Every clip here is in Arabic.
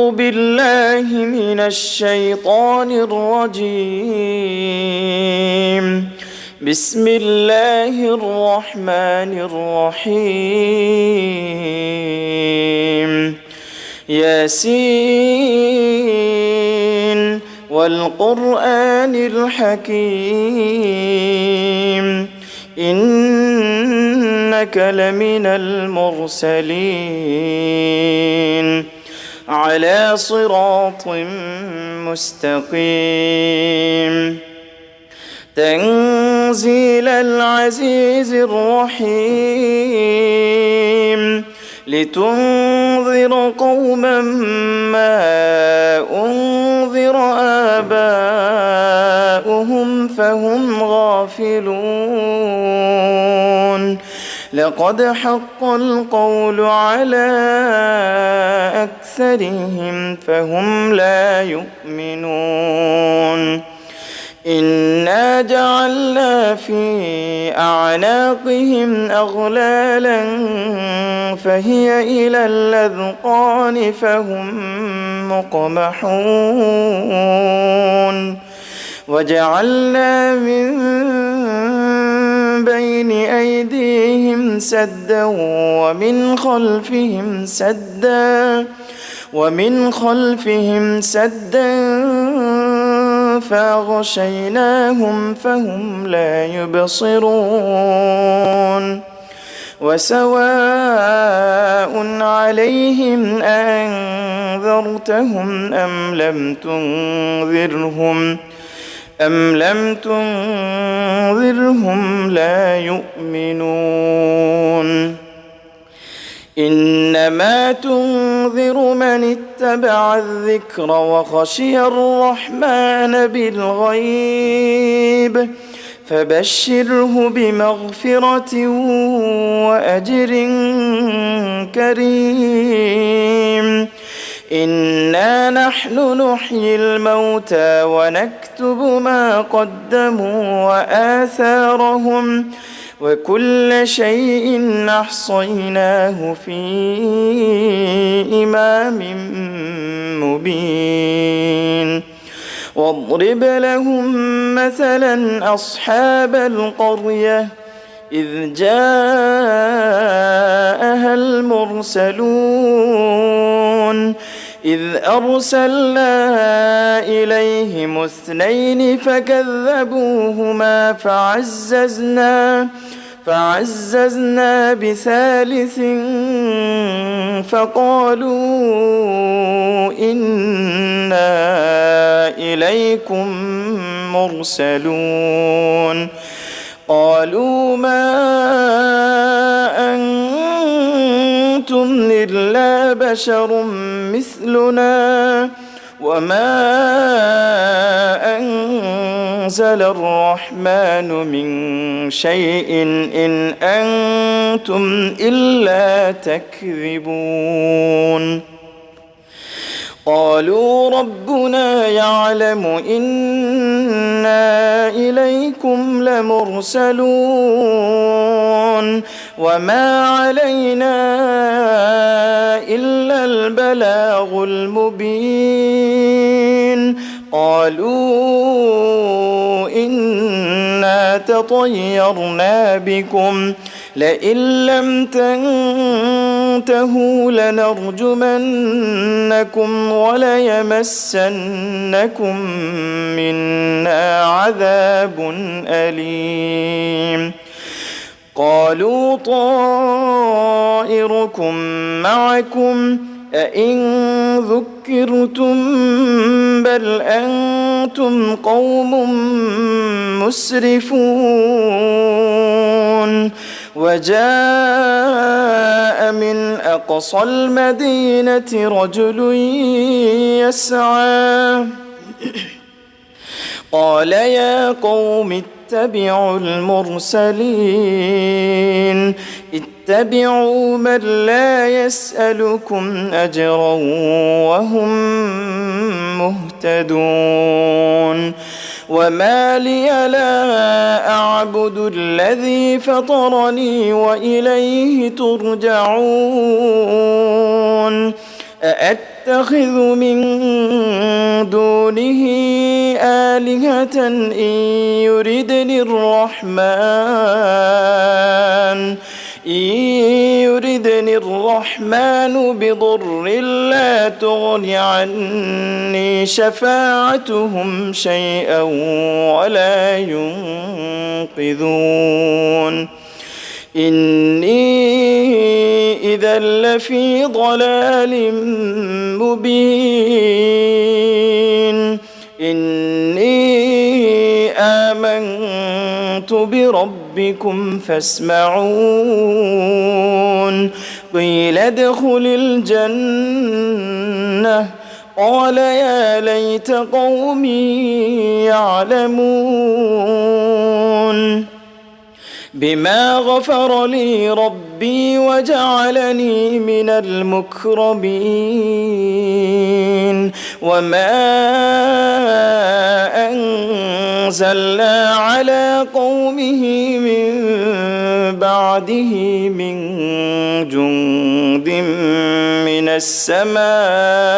أعوذ بالله من الشيطان الرجيم. بسم الله الرحمن الرحيم. ياسين والقرآن الحكيم إنك لمن المرسلين على صراط مستقيم. تنزيل العزيز الرحيم لتنذر قوما ما أنذر آباؤهم فهم غافلون. لقد حق القول على أكثرهم فهم لا يؤمنون. إنا جعلنا في أعناقهم أغلالا فهي إلى الأذقان فهم مقمحون. وجعلنا من بين أيديهم سدا ومن خلفهم سدا فأغشيناهم فهم لا يبصرون. وسواء عليهم أنذرتهم أم لم تنذرهم لا يؤمنون. إنما تنذر من اتبع الذكر وخشي الرحمن بالغيب فبشره بمغفرة وأجر كريم. إنا نحن نحيي الموتى ونكتب ما قدموا وآثارهم وكل شيء أحصيناه في إمام مبين. واضرب لهم مثلا أصحاب القرية إذ جاءها المرسلون إذ أرسلنا إليهم 2 فكذبوهما فعززنا بثالث فقالوا إنا إليكم مرسلون. قالوا ما أنتم إلا بشر مثلنا وما أنزل الرحمن من شيء إن أنتم إلا تكذبون. قالوا ربنا يعلم إنا إليكم لمرسلون وما علينا إلا البلاغ المبين. قالوا إنا تطيرنا بكم لئن لم تنتهوا لنرجمنكم وليمسنكم منا عذاب أليم. قالوا طائركم معكم أئن ذكرتم بل أنتم قوم مسرفون. وجاء من أقصى المدينة رجل يسعى قال يا قوم اتبعوا المرسلين اتبعوا من لا يسألكم أجرا وهم مهتدون. وما لي لا أعبد الذي فطرني وإليه ترجعون. أأتخذ من دونه آلهة إن يردني الرحمن بضر لا تغن عني شفاعتهم شيئا ولا ينقذون إني إذا لفي ضلال مبين إني آمنت بربكم فاسمعون قيل ادخل الجنة قال يا ليت قومي يعلمون بما غفر لي ربي وجعلني من المكرمين وما أنزلنا على قومه من بعده من جند من السماء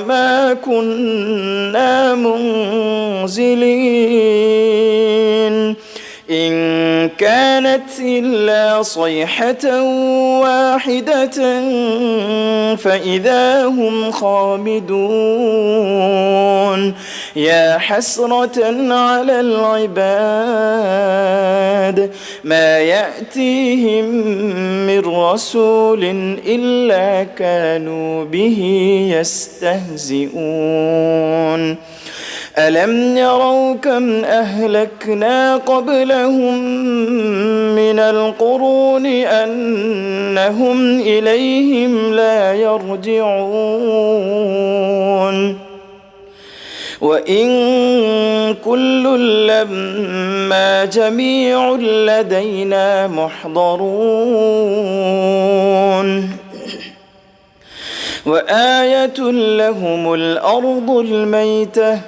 وما كنا منزلين إن كانت إلا صيحة واحدة فإذا هم خامدون يا حسرة على العباد ما يأتيهم من رسول إلا كانوا به يستهزئون ألم يروا كم أهلكنا قبلهم من القرون أنهم إليهم لا يرجعون وإن كل لما جميع لدينا محضرون وآية لهم الأرض الميتة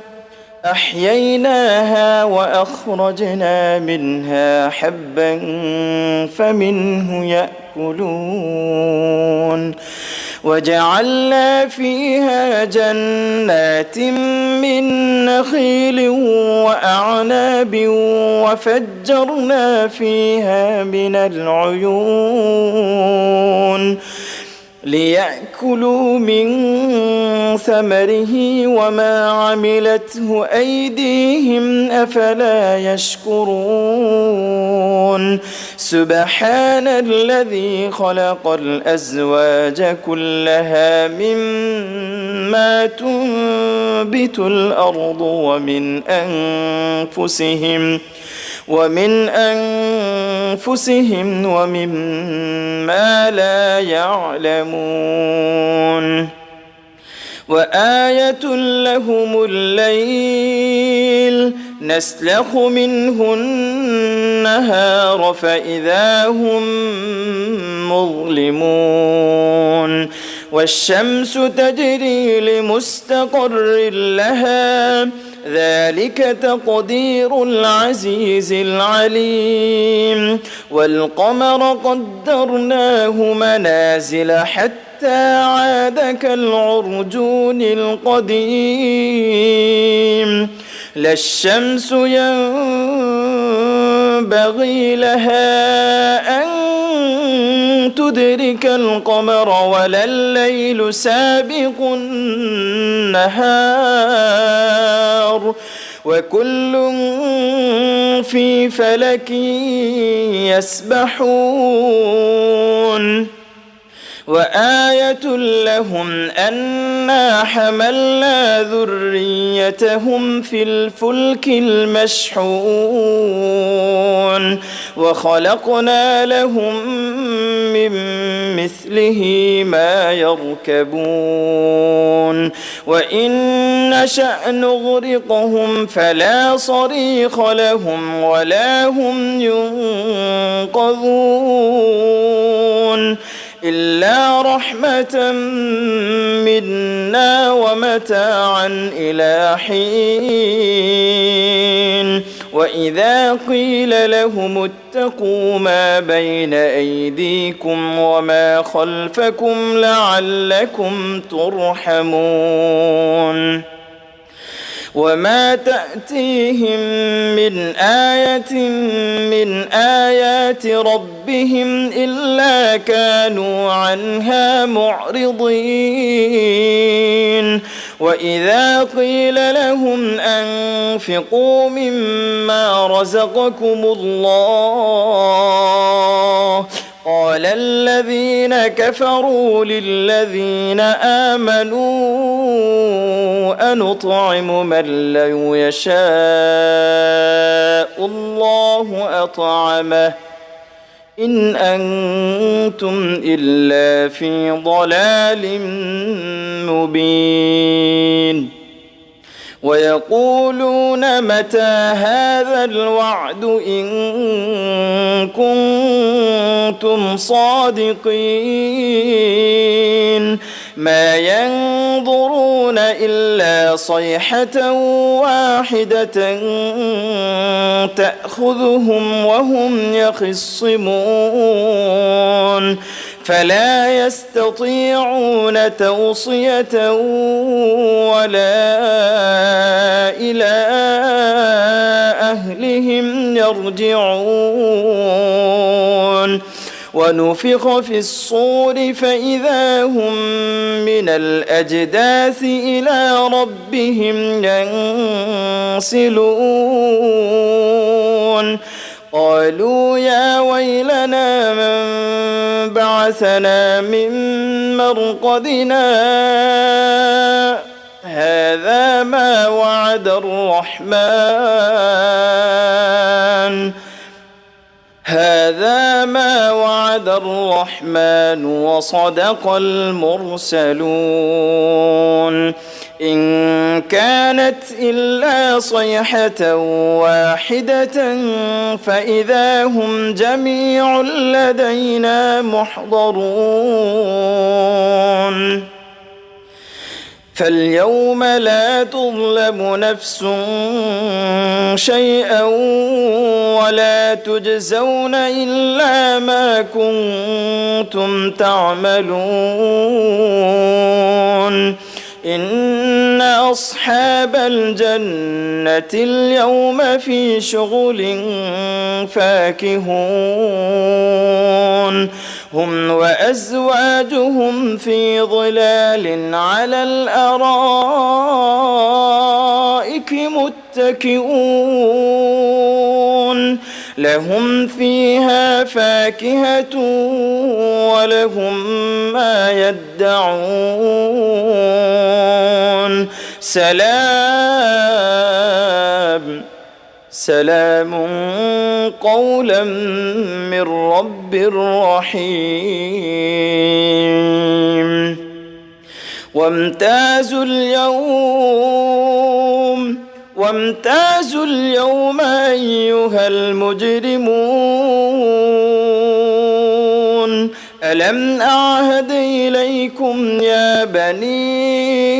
أحييناها وأخرجنا منها حبا فمنه يأكلون وجعلنا فيها جنات من نخيل وأعناب وفجرنا فيها من العيون ليأكلوا من ثمره وما عملته أيديهم أفلا يشكرون سبحان الذي خلق الأزواج كلها مما تنبت الأرض ومن أنفسهم ومما لا يعلمون وآية لهم الليل نسلخ منه النهار فإذا هم مظلمون والشمس تجري لمستقر لها ذلك تقدير العزيز العليم والقمر قدرناه منازل حتى عاد كالعرجون القديم لا الشمس ينبغي لها أن تدرك القمر ولا الليل سابق النهار وكل في فلك يسبحون وآية لهم أنا حملنا ذريتهم في الفلك المشحون وخلقنا لهم من مثله ما يركبون وإن نشأ نغرقهم فلا صريخ لهم ولا هم ينقذون إلا رحمة منا ومتاعا إلى حين وإذا قيل لهم اتقوا ما بين أيديكم وما خلفكم لعلكم ترحمون وما تأتيهم من آية من آيات ربهم إلا كانوا عنها معرضين وإذا قيل لهم أنفقوا مما رزقكم الله قال الذين كفروا للذين آمنوا أنطعم من لو يشاء الله أطعمه إن أنتم إلا في ضلال مبين ويقولون متى هذا الوعد إن كنتم صادقين ما ينظرون إلا صيحة واحدة تأخذهم وهم يخصمون فلا يستطيعون توصية ولا إلى أهلهم يرجعون ونفخ في الصور فإذا هم من الأجداث إلى ربهم ينسلون قالوا يا ويلنا من بعثنا من مرقدنا هذا ما وعد الرحمن وصدق المرسلون إن كانت إلا صيحة واحدة فإذا هم جميع لدينا محضرون فاليوم لا تظلم نفس شيئا ولا تجزون إلا ما كنتم تعملون إن أصحاب الجنة اليوم في شغل فاكهون هم وأزواجهم في ظلال على الأرائك متكئون لهم فيها فاكهة ولهم ما يدعون سلام قولا من رب رحيم وامتازوا اليوم أيها المجرمون ألم أعهد إليكم يا بني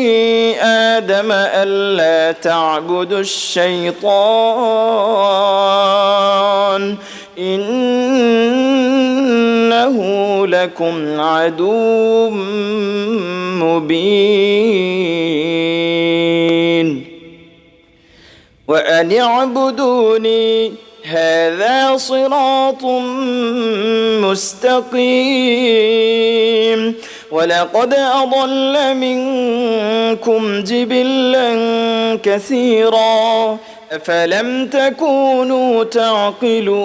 آدم ألا تعبدوا الشيطان إنه لكم عدو مبين وأن اعبدوني هذا صراط مستقيم ولقد أضل منكم جبلا كثيرا أفلم تكونوا تعقلون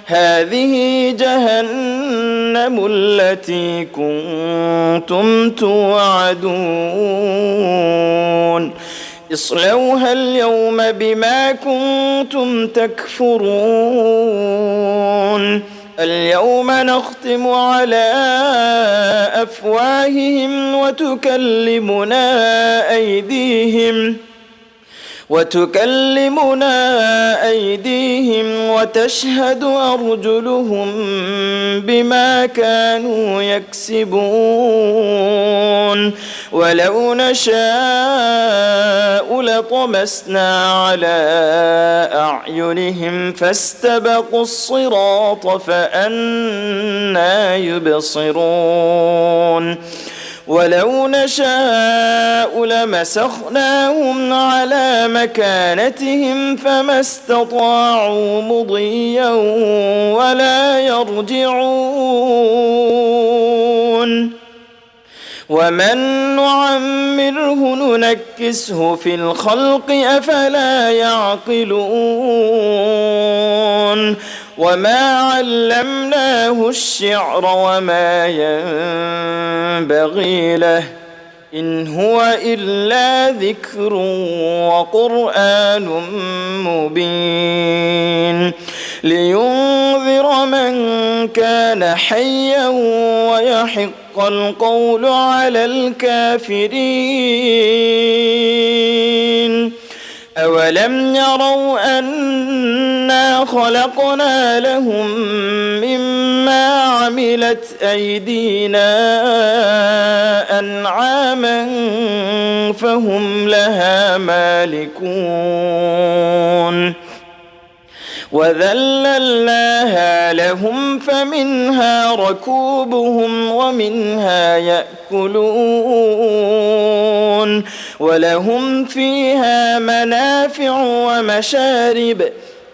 هذه جهنم التي كنتم توعدون اصلوها اليوم بما كنتم تكفرون اليوم نختم على أفواههم وتكلمنا أيديهم وتشهد أرجلهم بما كانوا يكسبون ولو نشاء لطمسنا على أعينهم فاستبقوا الصراط فأنى يبصرون ولو نشاء لمسخناهم على مكانتهم فما استطاعوا مضيا ولا يرجعون ومن نعمره ننكسه في الخلق أفلا يعقلون وما علمناه الشعر وما ينبغي له إن هو إلا ذكر وقرآن مبين لينذر من كان حيا ويحق القول على الكافرين أولم يروا أنا خلقنا لهم مما عملت أيدينا أنعاما فهم لها مالكون وذللناها لهم فمنها ركوبهم ومنها يأكلون ولهم فيها منافع ومشارب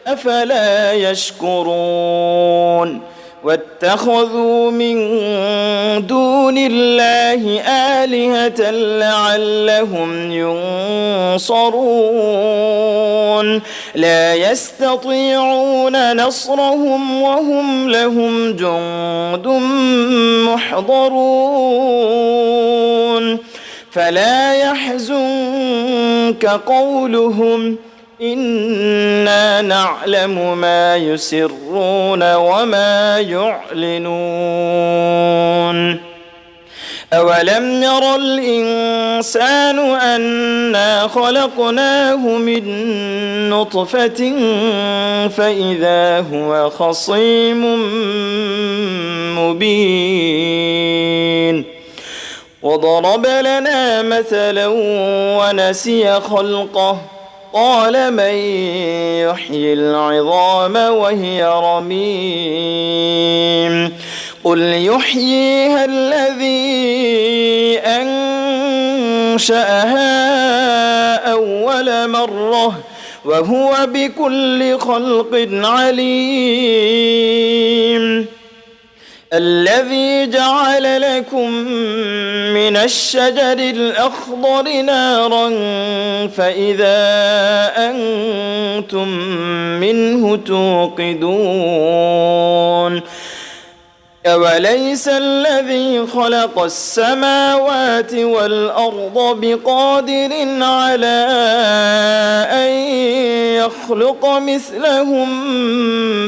أفلا يشكرون واتخذوا من دون الله آلهة لعلهم ينصرون لا يستطيعون نصرهم وهم لهم جند محضرون فلا يحزنك قولهم إنا نعلم ما يسرون وما يعلنون أولم ير الإنسان أنا خلقناه من نطفة فإذا هو خصيم مبين وضرب لنا مثلا ونسي خلقه قال من يحيي العظام وهي رميم قل يحييها الذي أنشأها أول مرة وهو بكل خلق عليم الذي جعل لكم من الشجر الأخضر نارا فإذا أنتم منه توقدون أوليس الذي خلق السماوات والأرض بقادر على أن يخلق مثلهم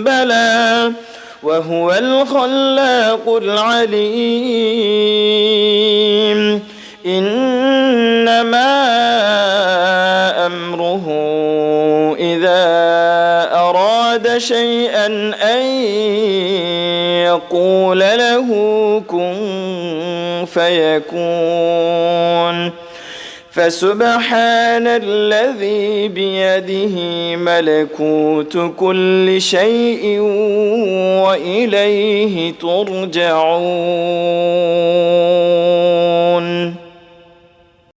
بلى وهو الخلاق العليم إنما أمره إذا أراد شيئا أن يقول له كن فيكون فسبحان الذي بيده ملكوت كل شيء وإليه ترجعون.